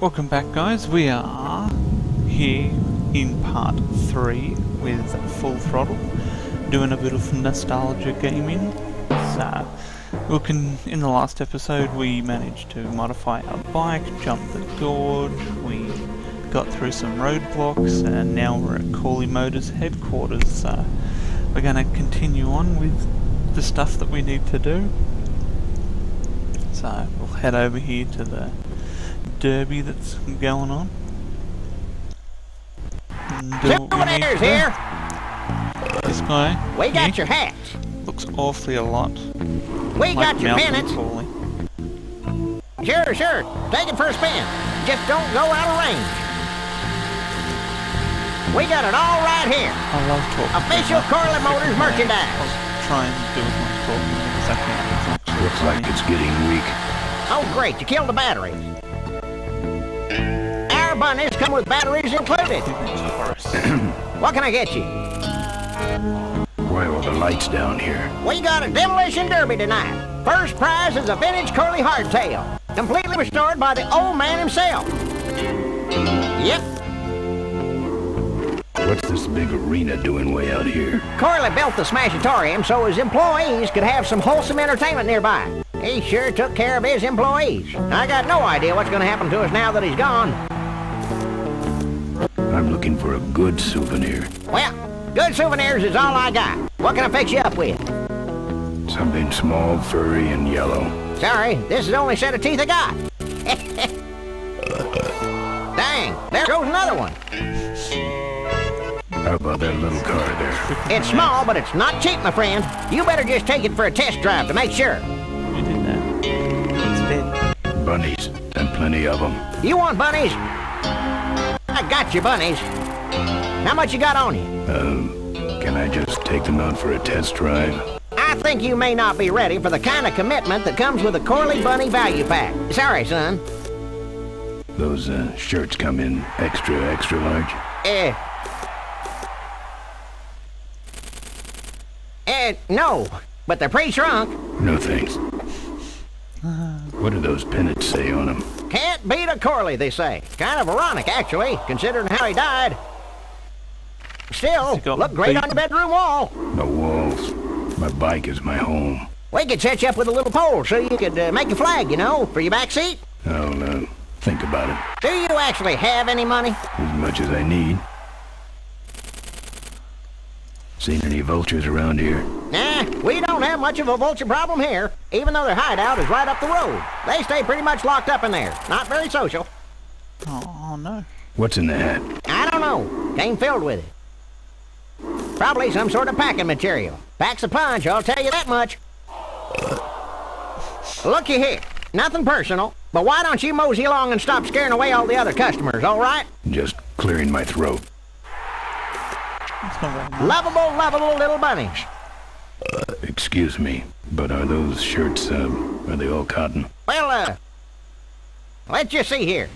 Welcome back, guys. We are here in part 3 with Full Throttle, doing a bit of nostalgia gaming. So, in the last episode we managed to modify our bike, jump the gorge, we got through some roadblocks, and now we're at Corley Motors headquarters. So, we're going to continue on with the stuff that we need to do. So, we'll head over here to the derby that's going on. Souvenirs here! This guy We got your hats. looks awfully a lot We like got your Malcolm pennants. Corley. Sure. Take it for a spin. Just don't go out of range. We got it all right here. I love talking. Official Corley Motors merchandise. I'll try and do as much talking as I can. It's actually Looks like it's getting weak. Oh, great. You killed the batteries. Our bunnies come with batteries included. What can I get you? Why are all the lights down here? We got a demolition derby tonight. First prize is a vintage curly hardtail, completely restored by the old man himself. Yep. What's this big arena doing way out here? Corley built the Smashatorium so his employees could have some wholesome entertainment nearby. He sure took care of his employees. I got no idea what's going to happen to us now that he's gone. I'm looking for a good souvenir. Well, good souvenirs is all I got. What can I fix you up with? Something small, furry, and yellow. Sorry, this is the only set of teeth I got. Dang, there goes another one. How about that little car there? It's small, but it's not cheap, my friend. You better just take it for a test drive to make sure. You did that. It's dead. Bunnies, and plenty of them. You want bunnies? I got your bunnies. How much you got on you? Can I just take them out for a test drive? I think you may not be ready for the kind of commitment that comes with a Corley Bunny value pack. Sorry, son. Those shirts come in extra large? No, but they're pre-shrunk. No thanks. What do those pennants say on them? Can't beat a Corley, they say. Kind of ironic, actually, considering how he died. Still, look great on your bedroom wall. No walls. My bike is my home. We could set you up with a little pole so you could make a flag, you know, for your back seat. I'll think about it. Do you actually have any money? As much as I need. Seen any vultures around here? Nah, we don't have much of a vulture problem here, even though their hideout is right up the road. They stay pretty much locked up in there. Not very social. Oh no. What's in the hat? I don't know. Came filled with it. Probably some sort of packing material. Packs a punch, I'll tell you that much. Looky here. Nothing personal, but why don't you mosey along and stop scaring away all the other customers, all right? Just clearing my throat. That's not very nice. Lovable little bunnies. Excuse me, but are those shirts, are they all cotton? Well, let's just see here.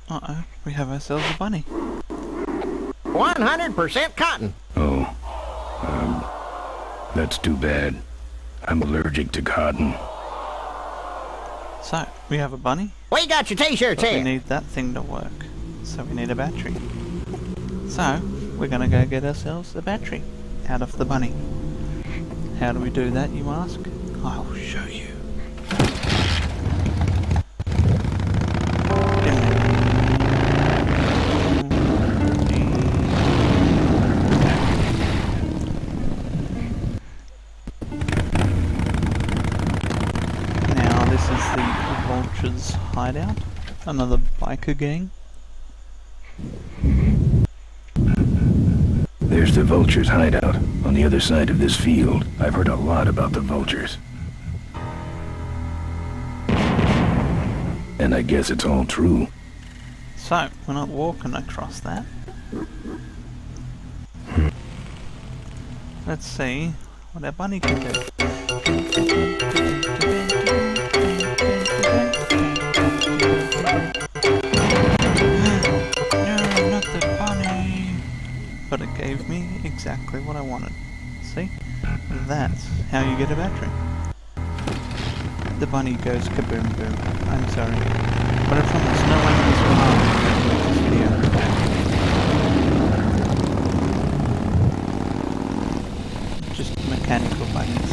Uh-oh, we have ourselves a bunny. 100% cotton. Oh, that's too bad. I'm allergic to cotton. So, we have a bunny, We got your t-shirts but we here. need that thing to work. So we need a battery. So, we're gonna go get ourselves a battery out of the bunny. How do we do that, you ask? I'll show you. Now this is the Vulture's hideout. Another biker gang. There's the vulture's hideout, on the other side of this field. I've heard a lot about the vultures. And I guess it's all true. So, we're not walking across that. Let's see what our bunny can do. No, not the bunny. But it gave me exactly what I wanted. See? That's how you get a battery. the bunny goes kaboom boom. I'm sorry. But I promise no one is harmed in this video. Just mechanical bunnies.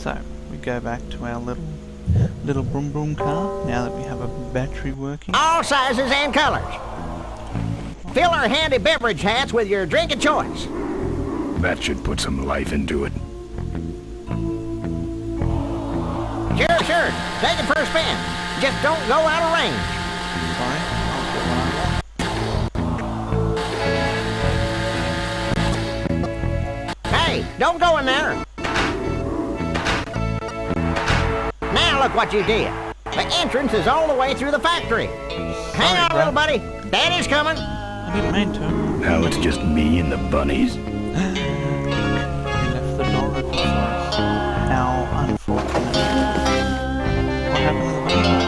So, we go back to our little broom broom car, now that we have a battery working. All sizes and colors. Fill our handy beverage hats with your drink of choice. That should put some life into it. Sure. Take it for a spin. Just don't go out of range. Sorry, I'll get one on. Hey, don't go in there. Now look what you did. The entrance is all the way through the factory. Hang on, little buddy. Daddy's coming. I didn't mean to. Now it's just me and the bunnies. He left the door open for us. How unfortunate. What happened to the bunnies?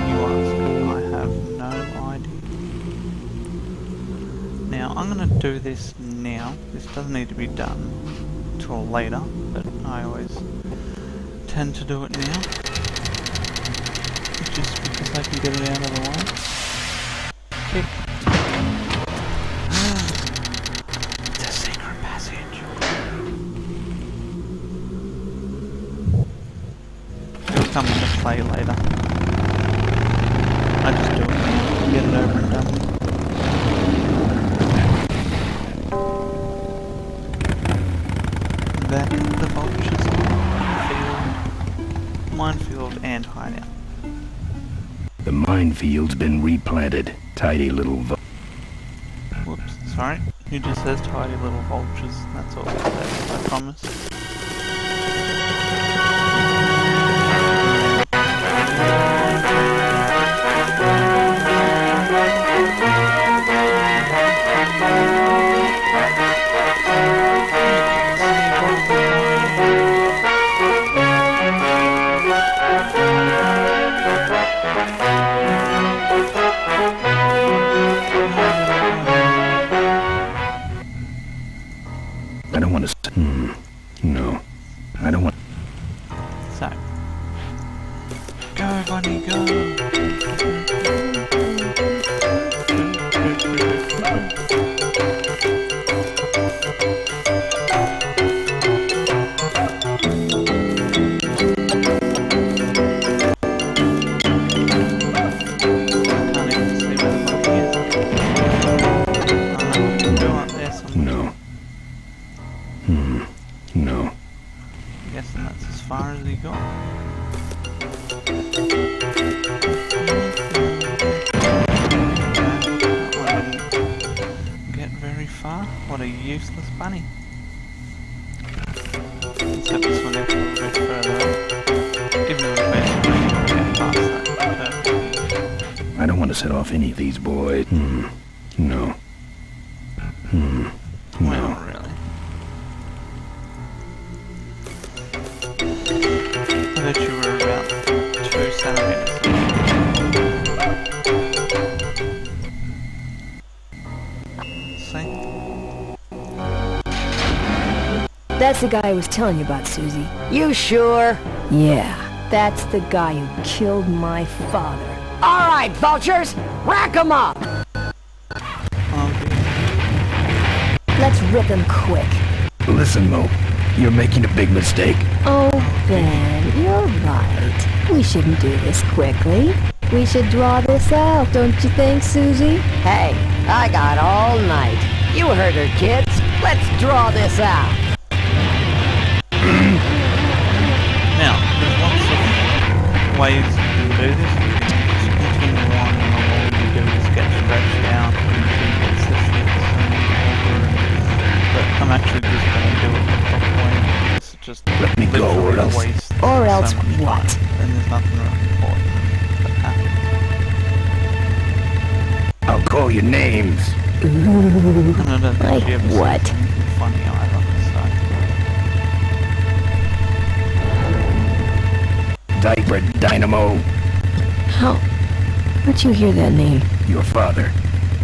You ask. I have no idea. Now, I'm going to do this now. This doesn't need to be done till later, but I always tend to do it now. Just because I can get it out of the way. Kick. It's a secret passage. It'll come into play later. I just do it now. Get it over and done with. Then the vultures minefield and hideout. The minefield's been replanted. Tidy little Whoops, sorry. He just says tidy little vultures. That's all it says, I promise. I don't want to... No. I don't want... So. Go, bunny, go! No. No. I'm guessing that's as far as he got. That one didn't get very far. What a useless bunny. Let's hope this one gets a little bit further up. Give me a question, get past that. Perfect. I don't want to set off any of these boys. No. Well, really. I bet you were about 2 centimeters. See? That's the guy I was telling you about, Susie. You sure? Yeah, that's the guy who killed my father. All right, vultures, rack 'em up. Let's rip him quick. Listen, Mo. You're making a big mistake. Oh, Ben, you're right. We shouldn't do this quickly. We should draw this out, don't you think, Susie? Hey, I got all night. You heard her, kids. Let's draw this out. Now, there's lots of ways you can do this. You can just continue on and all you do is get stretched out and it's the shits and over. But I'm actually just going to do it the proper way. This is just Let me go, or literally else- waste Or so else much what? time, and there's nothing really important that happens. I'll call you names. And I don't think Like she ever what? says anything funny either, so... Diaper Dynamo. How? Where'd you hear that name? Your father.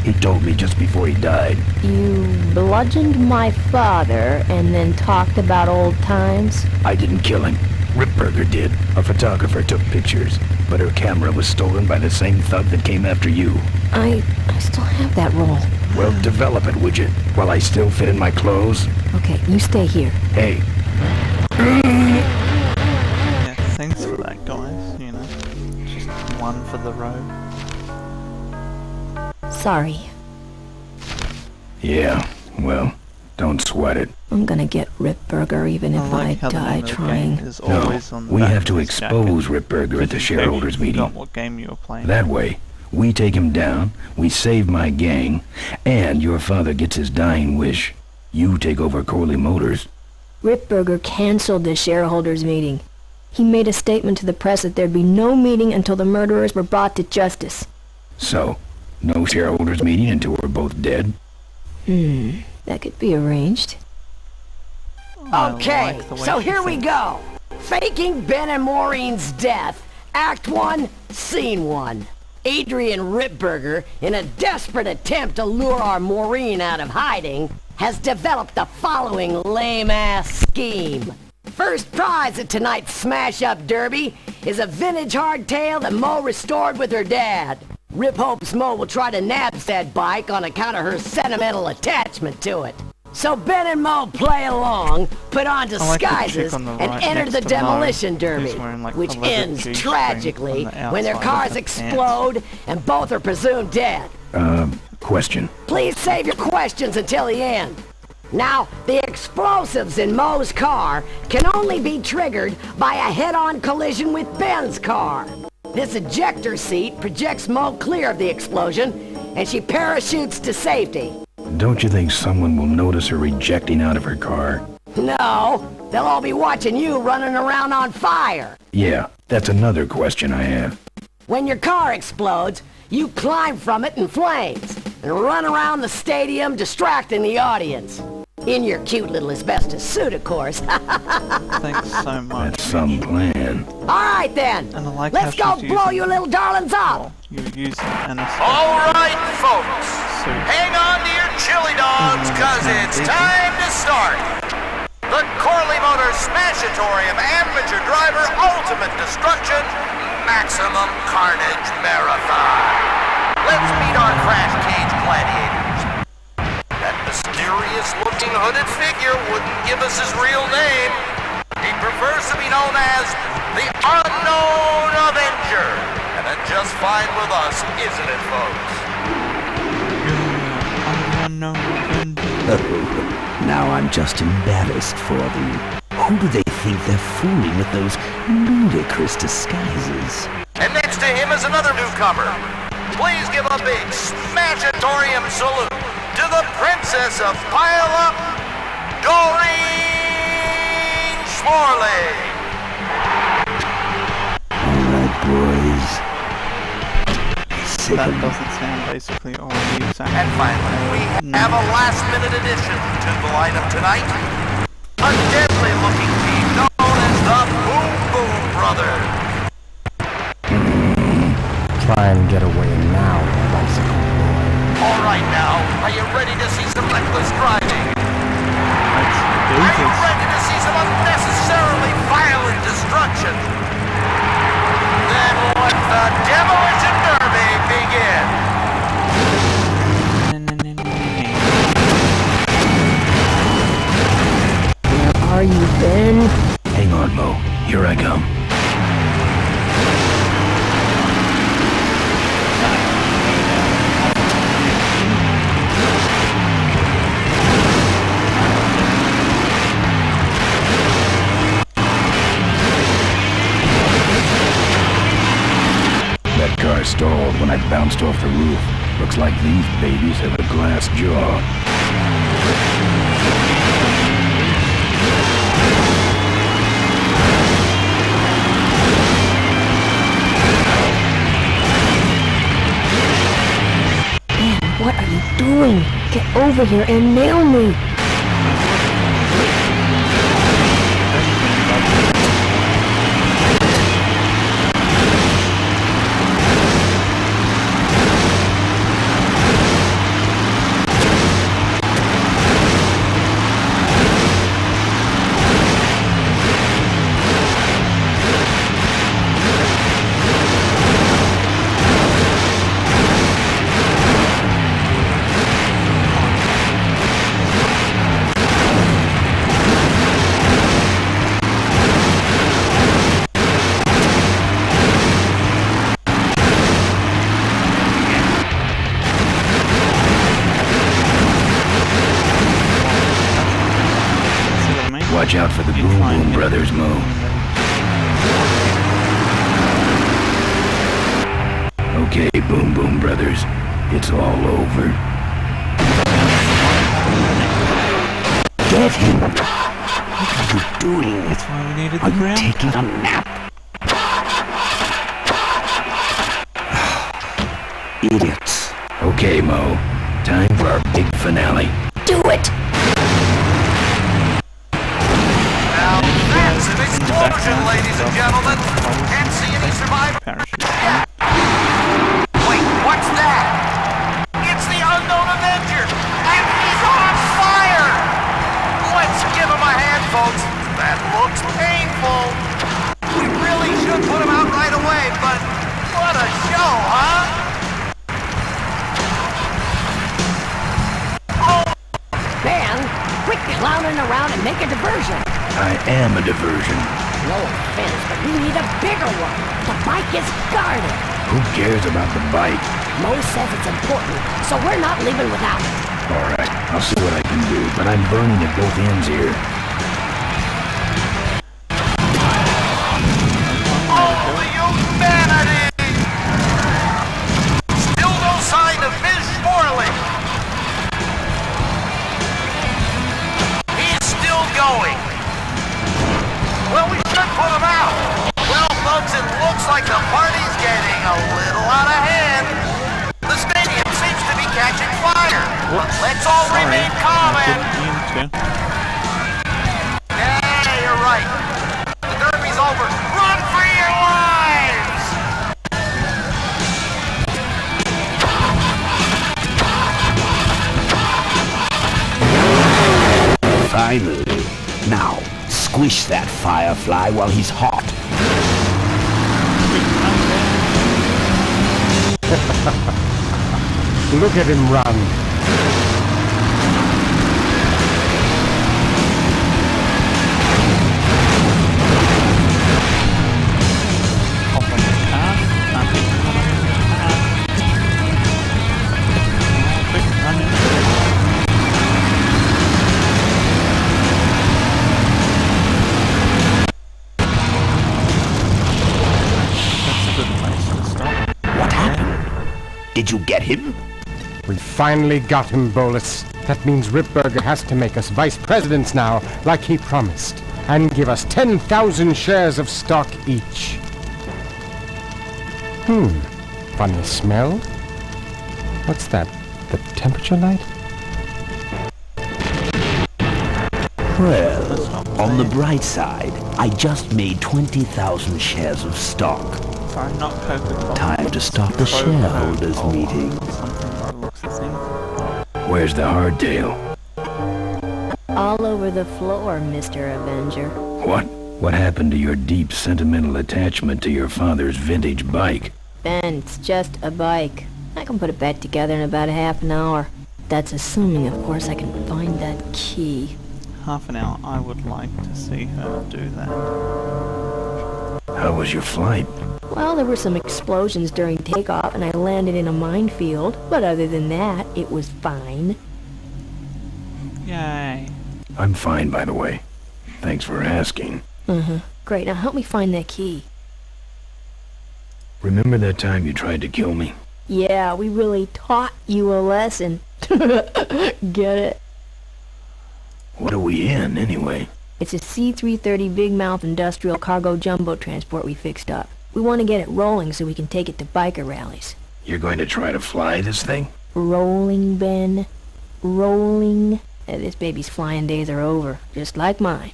He told me just before he died. You bludgeoned my father and then talked about old times? I didn't kill him. Ripburger did. A photographer took pictures, but her camera was stolen by the same thug that came after you. I still have that roll. Well, develop it, would you? While I still fit in my clothes? Okay, you stay here. Hey. Yeah, thanks for that, guys, you know. Just one for the road. Sorry. Yeah, well, don't sweat it. I'm gonna get Ripburger even if I like how the die name of the trying. game is No, always on the we back have of to his expose jacket, Ripburger at the just in case shareholders' you meeting. forgot what game you were playing. That way, we take him down, we save my gang, and your father gets his dying wish. You take over Corley Motors. Ripburger canceled the shareholders' meeting. He made a statement to the press that there'd be no meeting until the murderers were brought to justice. So, no shareholders' meeting until we're both dead? That could be arranged. I Okay, like the way so she here we thinks. go. Faking Ben and Maureen's death. Act 1, Scene 1. Adrian Ripburger, in a desperate attempt to lure our Maureen out of hiding, has developed the following lame-ass scheme. First prize at tonight's smash-up derby is a vintage hardtail that Mo restored with her dad. Rip hopes Mo will try to nab said bike on account of her sentimental attachment to it. So Ben and Mo play along, put on I like the disguises, chick on the and right enter next the to Mo, demolition who's derby, wearing, like, which a leather ends G-string tragically on the when their outside of cars her explode and both are presumed dead. Question. Please save your questions until the end. Now, the explosives in Mo's car can only be triggered by a head-on collision with Ben's car. This ejector seat projects Mo clear of the explosion, and she parachutes to safety. Don't you think someone will notice her ejecting out of her car? No, they'll all be watching you running around on fire. Yeah, that's another question I have. When your car explodes, you climb from it in flames and run around the stadium distracting the audience. In your cute little asbestos suit, of course. Thanks so much. That's some plan. All right then, And I like let's how go she's blow using- you little darlings up. Well, you're using an All right, folks. suit. Hang on to your chili dogs, cause it's time to start. The Corley Motors Smashatorium Amateur Driver Ultimate Destruction Maximum Carnage Marathon. Let's meet our crash cage gladiators. That mysterious-looking hooded figure wouldn't give us his real name. He prefers to be known as the Unknown Avenger. And that's just fine with us, isn't it, folks? Unknown avenger. Now I'm just embarrassed for them. Who do they think they're fooling with those ludicrous disguises? And next to him is another newcomer. Please give a big Smashatorium salute to the Princess of Pile-Up, Doreen Schmorley. All right, boys. Sick That 'em. doesn't sound basically already exactly. And finally, we have a last-minute addition to the lineup tonight. A deadly-looking team known as the Boom Boom Brothers. Try and get away now, bicycle boy. All right now, are you ready to see some reckless driving? Let's do Are you this. ready to see some unnecessarily violent destruction? Then let the Demolition Derby begin. Where are you, Ben? Hang on, Mo. Here I come. That car stalled when I bounced off the roof. Looks like these babies have a glass jaw. Ben, what are you doing? Get over here and nail me! Watch out for the You Boom try and Boom hit Brothers, Mo. Okay, Boom Boom Brothers. It's all over. Get him! What are you doing? That's why we needed Are the you ground. taking a nap? Idiots. Okay, Mo. Time for our big finale. Do it! Now that's an explosion, ladies and gentlemen. Can't see any survivors. Parachute. Wait, what's that? It's the unknown Avenger, and he's on fire! Let's give him a hand, folks. That looks painful. We really should put him out right away, but what a show, huh? Ben, quit clowning around and make a diversion. I am a diversion. No offense, but we need a bigger one. The bike is guarded. Who cares about the bike? Mo says it's important, so we're not leaving without it. Alright, I'll see what I can do, but I'm burning at both ends here. Oh, the humanity! Still no sign of Ms. Morley. He's still going. Well, we should put him out. Well, folks, it looks like the party's getting a little out of hand. The stadium seems to be catching fire. Let's all remain calm and... Yeah, you're right. The derby's over. Run for your lives! Finally. Now, squish that firefly while he's hot. Look at him run. Hop on the car. Can't hit the one in the car. Quick, run in. That's a good place to stop. What happened? Did you get him? We finally got him, Bolus. That means Ripburger has to make us vice presidents now, like he promised, and give us 10,000 shares of stock each. Funny smell? What's that? The temperature light? Well, on the bright side, I just made 20,000 shares of stock. Sorry, not Coca-Cola. Time to start the shareholders Coca-Cola meeting. or something by the looks of things. Where's the hardtail? All over the floor, Mr. Avenger. What? What happened to your deep sentimental attachment to your father's vintage bike? Ben, it's just a bike. I can put it back together in about a half an hour. That's assuming, of course, I can find that key. Half an hour. I would like to see her do that. How was your flight? Well, there were some explosions during takeoff, and I landed in a minefield. But other than that, it was fine. Yay. I'm fine, by the way. Thanks for asking. Great, now help me find that key. Remember that time you tried to kill me? Yeah, we really taught you a lesson. Get it? What are we in, anyway? It's a C-330 Big Mouth Industrial Cargo Jumbo Transport we fixed up. We want to get it rolling so we can take it to biker rallies. You're going to try to fly this thing? Rolling, Ben. Rolling. This baby's flying days are over, just like mine.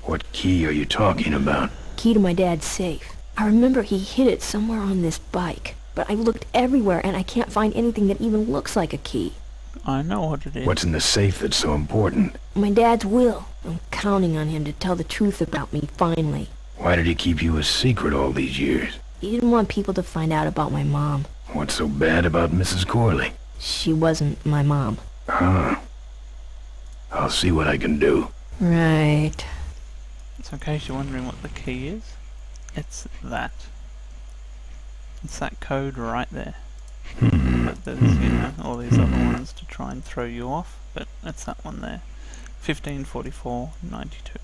What key are you talking about? Key to my dad's safe. I remember he hid it somewhere on this bike, but I looked everywhere and I can't find anything that even looks like a key. I know what it is. What's in the safe that's so important? My dad's will. I'm counting on him to tell the truth about me finally. Why did he keep you a secret all these years? He didn't want people to find out about my mom. What's so bad about Mrs. Corley? She wasn't my mom. Huh. I'll see what I can do. Right. So in case you're wondering what the key is, it's that. It's that code right there. But there's, you know, all these other ones to try and throw you off, but it's that one there. 15:44:92.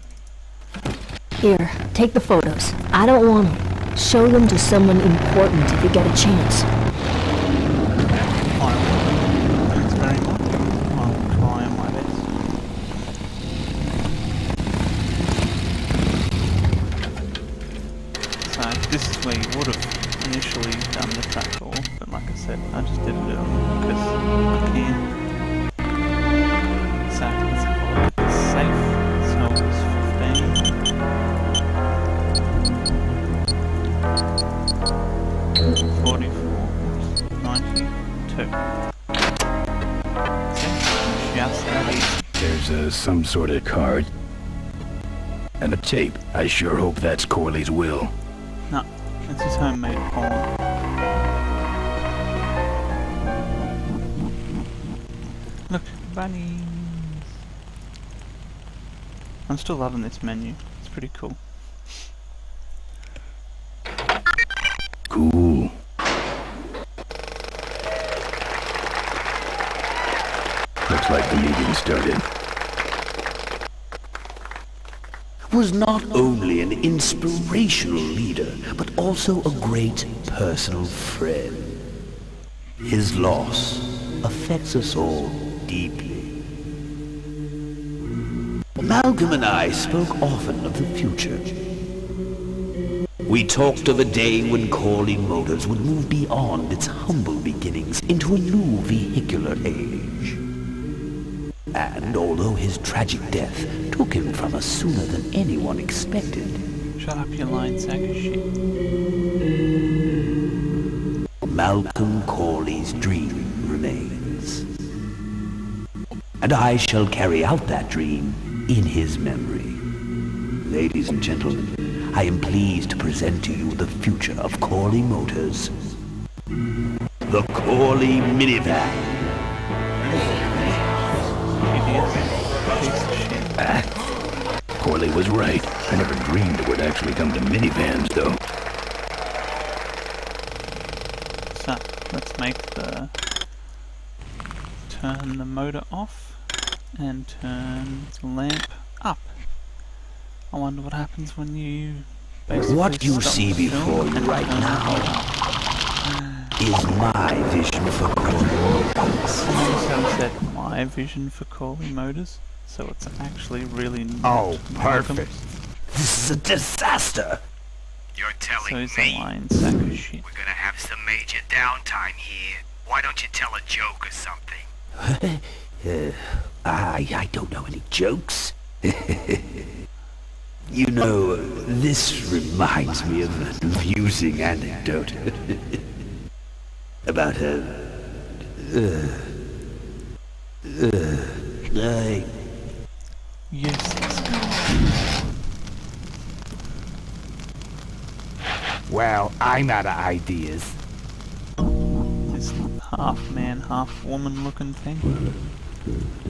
Here, take the photos. I don't want them. Show them to someone important if you get a chance. Thanks very much. I'll try my best. So, this is where you would have initially done the trapdoor, but like I said, I just did it because I can. So, let's have a look at this safe. So, it's 15:44:92. Just that easy. There's some sort of card. And a tape. I sure hope that's Corley's will. No, it's his homemade porn. Look, bunnies. I'm still loving this menu. It's pretty cool. Cool. Looks like the meeting started. Was not only an inspirational leader, but also a great personal friend. His loss affects us all deeply. Malcolm and I spoke often of the future. We talked of a day when Corley Motors would move beyond its humble beginnings into a new vehicular age. And although his tragic death took him from us sooner than anyone expected... Shut up, you lying sack of shit. Malcolm Corley's dream remains. And I shall carry out that dream in his memory. Ladies and gentlemen, I am pleased to present to you the future of Corley Motors. The Corley Minivan. Corley was right. I never dreamed it would actually come to minivans, though. So, let's make the... turn the motor off and turn the lamp up. I wonder what happens when you basically What you stop see the film before you and right turn now is my vision for Corley Motors. So said my vision for Corley Motors, so it's actually really not Malcolm's. This is a disaster. You're So telling he's a me lying sack of shit. we're gonna have some major downtime here. Why don't you tell a joke or something? I don't know any jokes. You know, this reminds me of an amusing anecdote about Yes, Well, I'm out of ideas. this half man, half woman looking thing.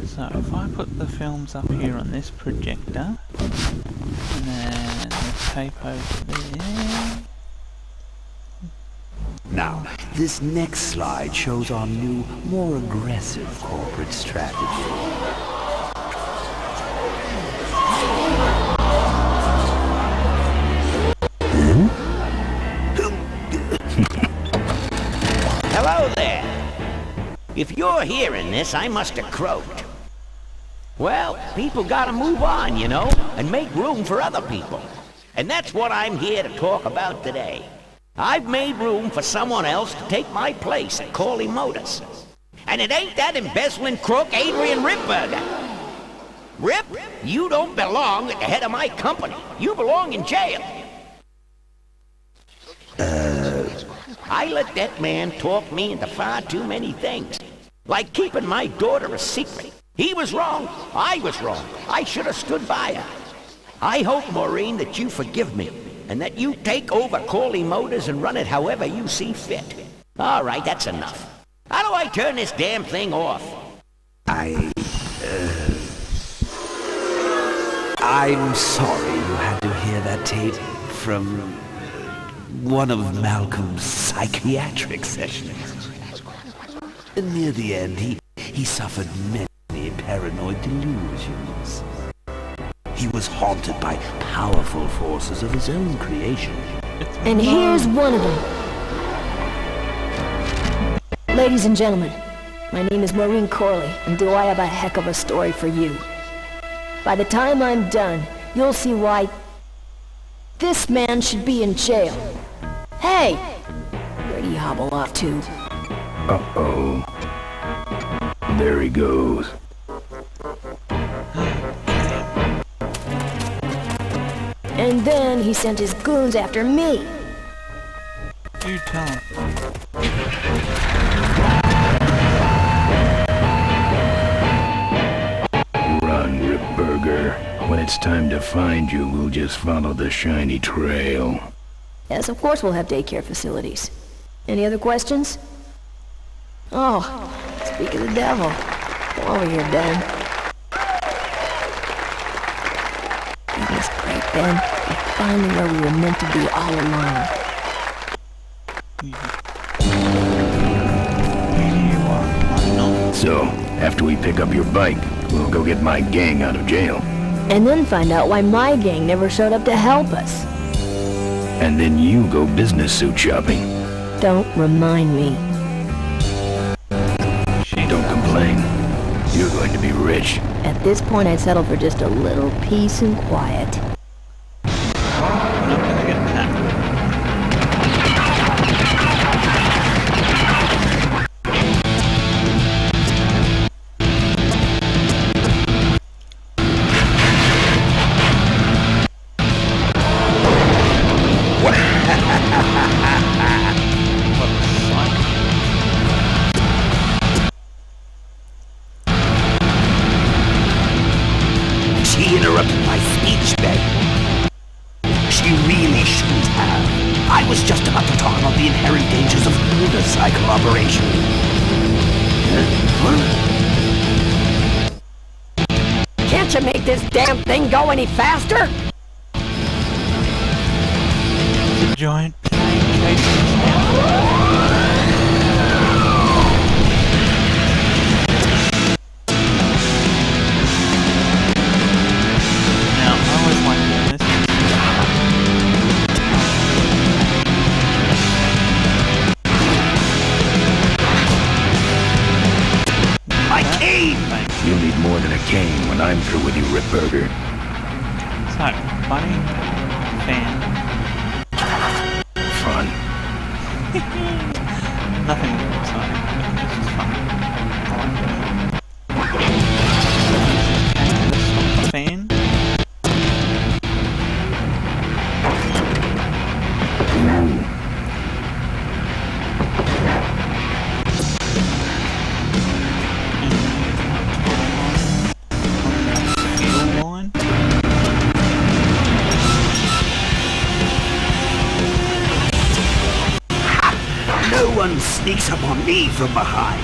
So if I put the films up here on this projector, and then the tape over there. Now, this next slide shows our new, more aggressive corporate strategy. Hello there. If you're hearing this, I must have croaked. Well, people gotta move on, you know, and make room for other people. And that's what I'm here to talk about today. I've made room for someone else to take my place at Corley Motors. And it ain't that embezzling crook Adrian Ripburger. Rip, you don't belong at the head of my company. You belong in jail. I let that man talk me into far too many things. Like keeping my daughter a secret. He was wrong. I was wrong. I should have stood by her. I hope, Maureen, that you forgive me. And that you take over Corley Motors and run it however you see fit. All right, that's enough. How do I turn this damn thing off? I'm sorry you had to hear that tape from one of Malcolm's psychiatric sessions. Near the end, he suffered many paranoid delusions. He was haunted by powerful forces of his own creation. And here's one of them. Ladies and gentlemen, my name is Maureen Corley, and do I have a heck of a story for you. By the time I'm done, you'll see why this man should be in jail. Hey! Where'd he hobble off to? Uh-oh. There he goes. And then he sent his goons after me. You tell him. Run, Ripburger. When it's time to find you, we'll just follow the shiny trail. Yes, of course we'll have daycare facilities. Any other questions? Oh, speak of the devil. Come over here, Ben. It was great, Ben. We're finally where we were meant to be all along. So, after we pick up your bike, we'll go get my gang out of jail. And then find out why my gang never showed up to help us. And then you go business suit shopping. Don't remind me. Don't complain. You're going to be rich. At this point, I'd settle for just a little peace and quiet. I'm not gonna get that. She interrupted my speech, Ben. She really shouldn't have. I was just about to talk about the inherent dangers of motorcycle operation. Can't you make this damn thing go any faster? The giant plane chasing us now. Now, I always like doing this. My cane! Thanks. You'll need more than a cane when I'm through with you, Ripburger. So, bunny, fan, Fun. nothing really exciting. This is fun. I like doing it. Fan. Line. No one sneaks up on me from behind.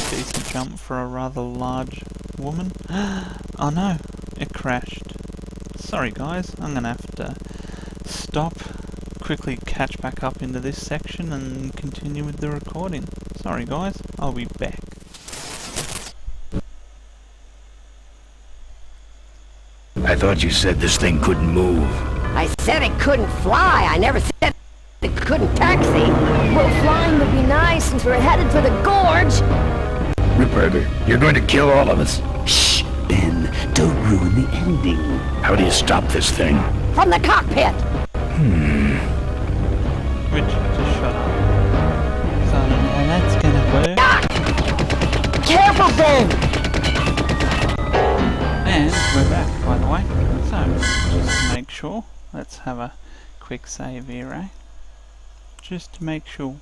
Decent jump for a rather large woman. Oh no, it crashed. Sorry guys, I'm gonna have to stop, quickly catch back up into this section and continue with the recording. Sorry guys, I'll be back. I thought you said this thing couldn't move. I said it couldn't fly. I never said it couldn't taxi. Well, flying would be nice since we're headed for the gorge. Ripburger, you're going to kill all of us. Shh, Ben, don't ruin the ending. How do you stop this thing? From the cockpit. Richard, just shut up. So, now that's gonna work. Careful, Ben! And we're back, by the way. So, just to make sure, let's have a quick save here, eh? Just to make sure.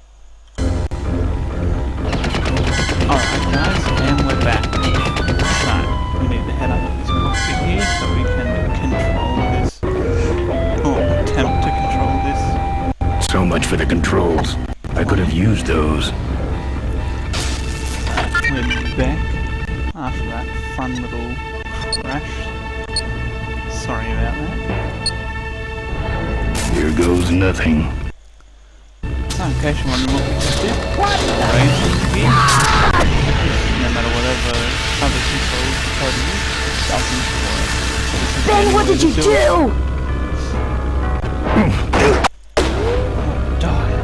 Alright guys, and we're back. So, we need to head up to this cockpit here so we can control this, or attempt to control this. So much for the controls. I could have used those. We're back after that fun little crash. Sorry about that. Here goes nothing. So, in case you're wondering what we just did, racing here. No matter whatever other controls you try to use, it doesn't work. So this is Ben, what did you do? Dive.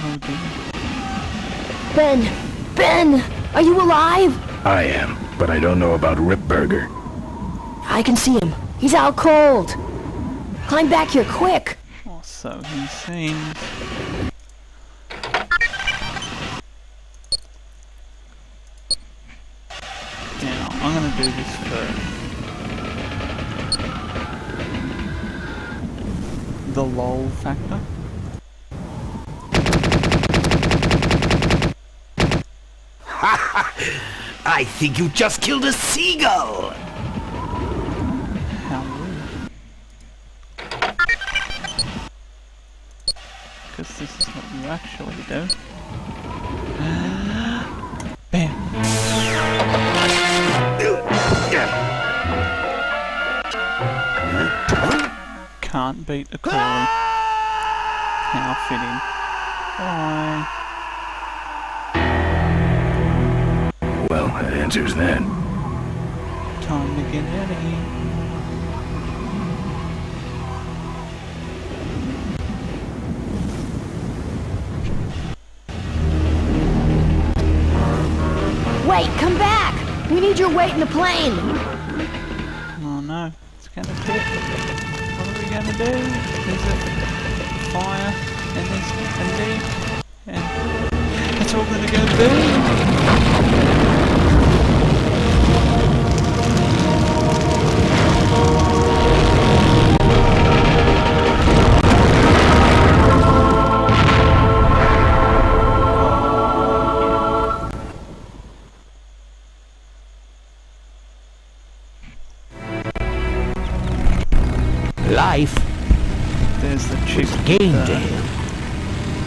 Oh dear. Ben, are you alive? I am, but I don't know about Ripburger. I can see him. He's out cold. Climb back here, quick. Or so he seems. Now, I'm gonna do this first. The lol factor. I think you just killed a seagull! How rude. Because this is what you actually do. Bam! Can't beat a Corey. How fitting. Bye. Well, that answers that. Time to get out of here. Wait, come back. We need your weight in the plane. Oh no, it's gonna tip. What are we gonna do? Is it fire and this and deep? And it's all gonna go boom. Life There's the chick was with game the to him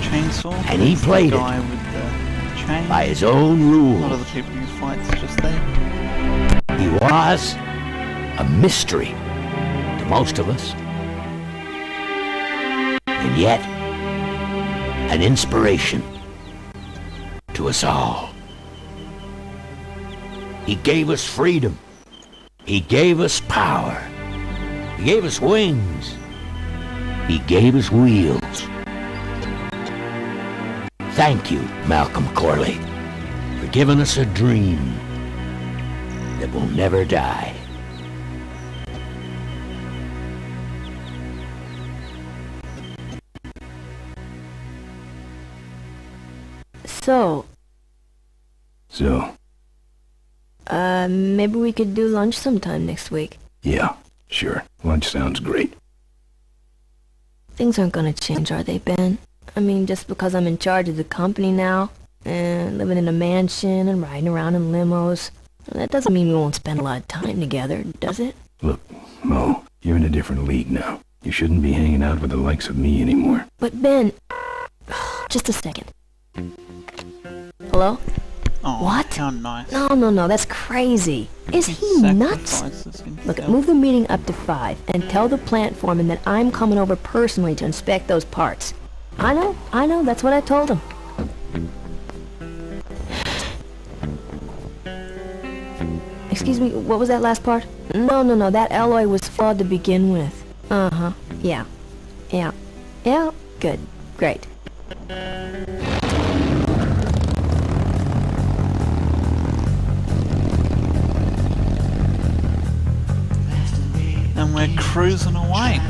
chainsaw. and he There's the played it guy with the chain. by his own A lot rules. of the people he fights just there. He was a mystery to most of us. And yet, an inspiration to us all. He gave us freedom. He gave us power. He gave us wings. He gave us wheels. Thank you, Malcolm Corley, for giving us a dream that will never die. So, So, maybe we could do lunch sometime next week. yeah, sure. Lunch sounds great. Things aren't gonna change, are they, Ben? I mean, just because I'm in charge of the company now, and living in a mansion and riding around in limos, that doesn't mean we won't spend a lot of time together, does it? Look, Mo, you're in a different league now. You shouldn't be hanging out with the likes of me anymore. But Ben, just a second. Hello? Oh, What? how nice. No, that's crazy. Is he nuts? Sacrifices Look, himself. move the meeting up to 5 and tell the plant foreman that I'm coming over personally to inspect those parts. I know, that's what I told him. Excuse me, what was that last part? No, that alloy was flawed to begin with. Uh-huh, yeah, good, great. And we're cruising away.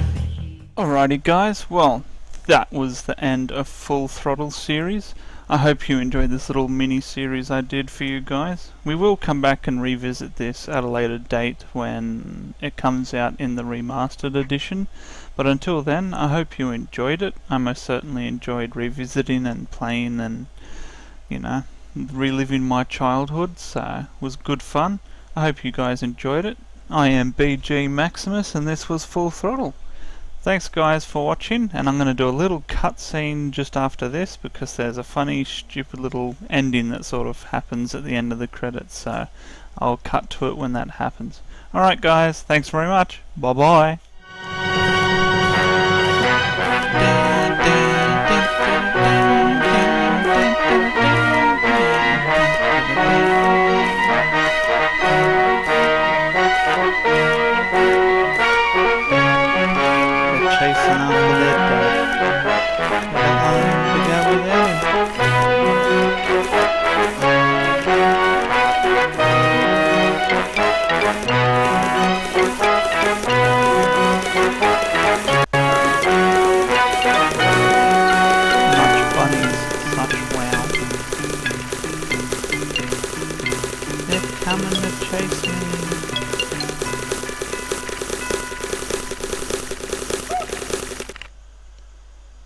Alrighty guys, well, that was the end of Full Throttle series. I hope you enjoyed this little mini-series I did for you guys. We will come back and revisit this at a later date when it comes out in the remastered edition. But until then, I hope you enjoyed it. I most certainly enjoyed revisiting and playing and, you know, reliving my childhood, so it was good fun. I hope you guys enjoyed it. I am BGMaximus and this was Full Throttle. Thanks guys for watching, and I'm going to do a little cutscene just after this because there's a funny, stupid little ending that sort of happens at the end of the credits, so I'll cut to it when that happens. Alright guys, thanks very much. Bye bye. Chasing after their dad. Well, home to go without much bunnies, much wow. They're coming to chase me.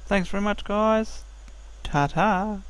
Thanks very much guys. Ta-ta.